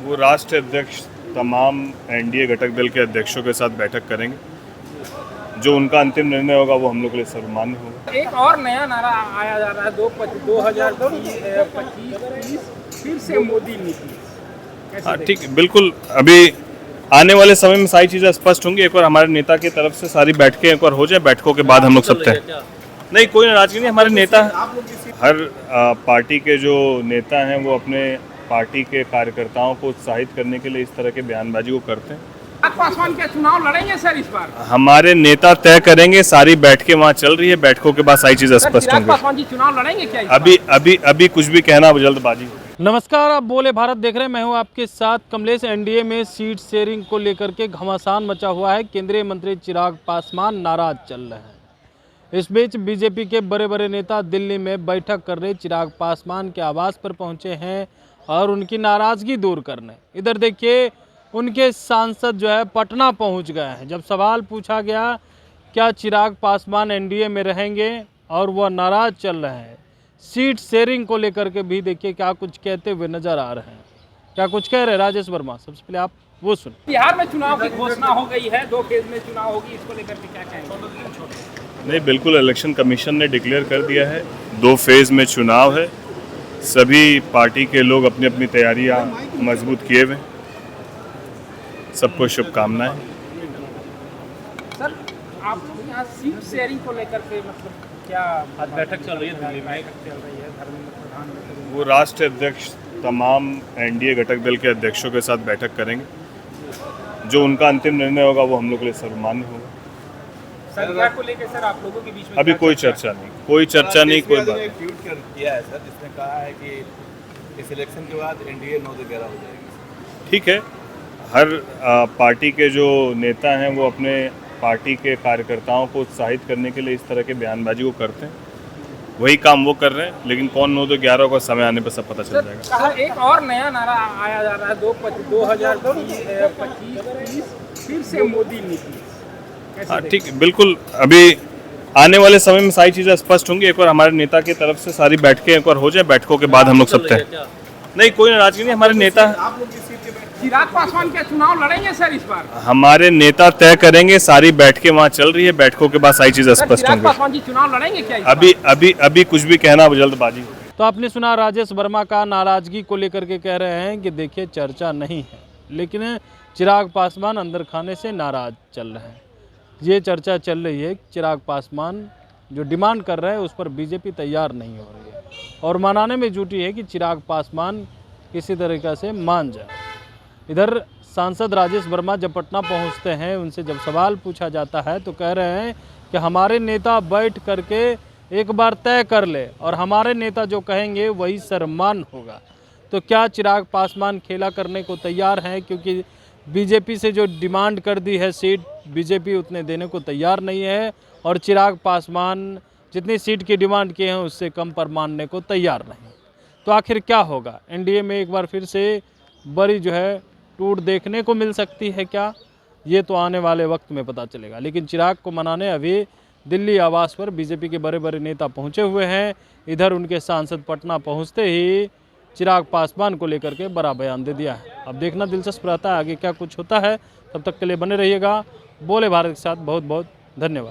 वो राष्ट्रीय अध्यक्ष तमाम एनडीए घटक दल के अध्यक्षों के साथ बैठक करेंगे। जो उनका अंतिम निर्णय होगा वो हम लोग के लिए सर्वमान्य होगा। एक और नया नारा आया जा रहा है 2025 फिर से मोदी नीति। हाँ ठीक, बिल्कुल। अभी आने वाले समय में सारी चीज़ें स्पष्ट होंगी। एक बार हमारे नेता की तरफ से सारी बैठकें एक बार हो जाए, बैठकों के बाद हम लोग सब तय। नहीं, कोई नाराजगी नहीं। हमारे नेता, हर पार्टी के जो नेता हैं वो अपने पार्टी के कार्यकर्ताओं को उत्साहित करने के लिए इस तरह के बयानबाजी को करते हैं। पासवान क्या चुनाव लड़ेंगे सर इस बार? हमारे नेता तय करेंगे। सारी बैठकें वहाँ चल रही है, बैठकों के बाद सारी चीज़ें स्पष्ट होंगी। पासवान जी चुनाव लड़ेंगे क्या? अभी कुछ भी कहना जल्दबाजी। नमस्कार, आप बोले भारत देख रहे हैं। मैं हूं आपके साथ कमलेश। एनडीए में सीट शेयरिंग को लेकर के घमासान मचा हुआ है। केंद्रीय मंत्री चिराग पासवान नाराज चल रहे हैं। इस बीच बीजेपी के बड़े बड़े नेता दिल्ली में बैठक कर रहे चिराग पासवान के आवास पर पहुंचे हैं और उनकी नाराजगी दूर करने। इधर देखिए, उनके सांसद जो है पटना पहुंच गए हैं। जब सवाल पूछा गया क्या चिराग पासवान एनडीए में रहेंगे और वह नाराज चल रहे हैं। सीट शेयरिंग को लेकर के भी देखिए क्या कुछ कहते हुए नजर आ रहे हैं। क्या कुछ कह रहे हैं राजेश वर्मा, सबसे पहले आप वो सुन। बिहार में चुनाव की घोषणा हो गई है, 2 फेज में चुनाव होगी, इसको लेकर के क्या कहेंगे? नहीं, बिल्कुल। इलेक्शन कमीशन ने डिक्लेयर कर दिया है 2 फेज में चुनाव है। सभी पार्टी के लोग अपनी अपनी तैयारियां मजबूत किए हुए। सबको शुभकामनाएं। सर, आप यहाँ सीट शेयरिंग को लेकर के मतलब क्या आज बैठक चल रही है दिल्ली में? चल रही है धर्मेंद्र प्रधान, वो राष्ट्रीय अध्यक्ष तमाम एनडीए घटक दल के अध्यक्षों के साथ बैठक करेंगे। जो उनका अंतिम निर्णय होगा वो हम लोग के लिए सर्वमान्य होगा। संख्या को लेकर सर आप लोगों के बीच में अभी कोई चर्चा नहीं, कोई बात नहीं। ट्वीट कर किया है सर, जिसने कहा है कि इस इलेक्शन के बाद एनडीए 9-11 हो जाएगी। ठीक है, हर पार्टी के जो नेता हैं वो अपने पार्टी के कार्यकर्ताओं को उत्साहित करने के लिए इस तरह के बयानबाजी को करते हैं। वही काम वो कर रहे हैं, लेकिन कौन 9-11 का समय आने पर सब पता चल जाएगा। कहा एक और नया नारा आया जा रहा है 2025 फिर से मोदी नीति। हाँ ठीक, बिल्कुल। अभी आने वाले समय में सारी चीज़ें स्पष्ट होंगी। एक बार हमारे नेता की तरफ से सारी बैठकें एक बार हो जाए, बैठकों के बाद हम लोग सब तय। नहीं, कोई नाराजगी नहीं। हमारे नेता, चिराग पासवान क्या चुनाव लड़ेंगे सर इस बार? हमारे नेता तय करेंगे। सारी बैठकें वहाँ चल रही है, बैठकों के बाद सारी चीज़ें स्पष्ट होंगी। पासवान जी चुनाव लड़ेंगे क्या? अभी कुछ भी कहना जल्दबाजी। तो आपने सुना राजेश वर्मा का नाराजगी को लेकर के कह रहे हैं कि देखिए चर्चा नहीं है, लेकिन चिराग पासवान अंदर खाने से नाराज चल रहे हैं। ये चर्चा चल रही है चिराग पासवान जो डिमांड कर रहे हैं उस पर बीजेपी तैयार नहीं हो रही है और मनाने में जुटी है कि चिराग पासवान किसी तरीक़े से मान जाए। इधर सांसद राजेश वर्मा जब पटना पहुंचते हैं, उनसे जब सवाल पूछा जाता है तो कह रहे हैं कि हमारे नेता बैठ करके एक बार तय कर ले और हमारे नेता जो कहेंगे वही सर्वमान्य होगा। तो क्या चिराग पासवान खेला करने को तैयार हैं? क्योंकि बीजेपी से जो डिमांड कर दी है सीट, बीजेपी उतने देने को तैयार नहीं है और चिराग पासवान जितनी सीट की डिमांड किए हैं उससे कम पर मानने को तैयार नहीं। तो आखिर क्या होगा? एनडीए में एक बार फिर से बड़ी जो है टूट देखने को मिल सकती है क्या? ये तो आने वाले वक्त में पता चलेगा। लेकिन चिराग को मनाने अभी दिल्ली आवास पर बीजेपी के बड़े बड़े नेता पहुंचे हुए हैं। इधर उनके सांसद पटना पहुंचते ही चिराग पासवान को लेकर के बड़ा बयान दे दिया है। अब देखना दिलचस्प रहता है आगे क्या कुछ होता है। तब तक के लिए बने रहिएगा बोले भारत के साथ। बहुत बहुत धन्यवाद।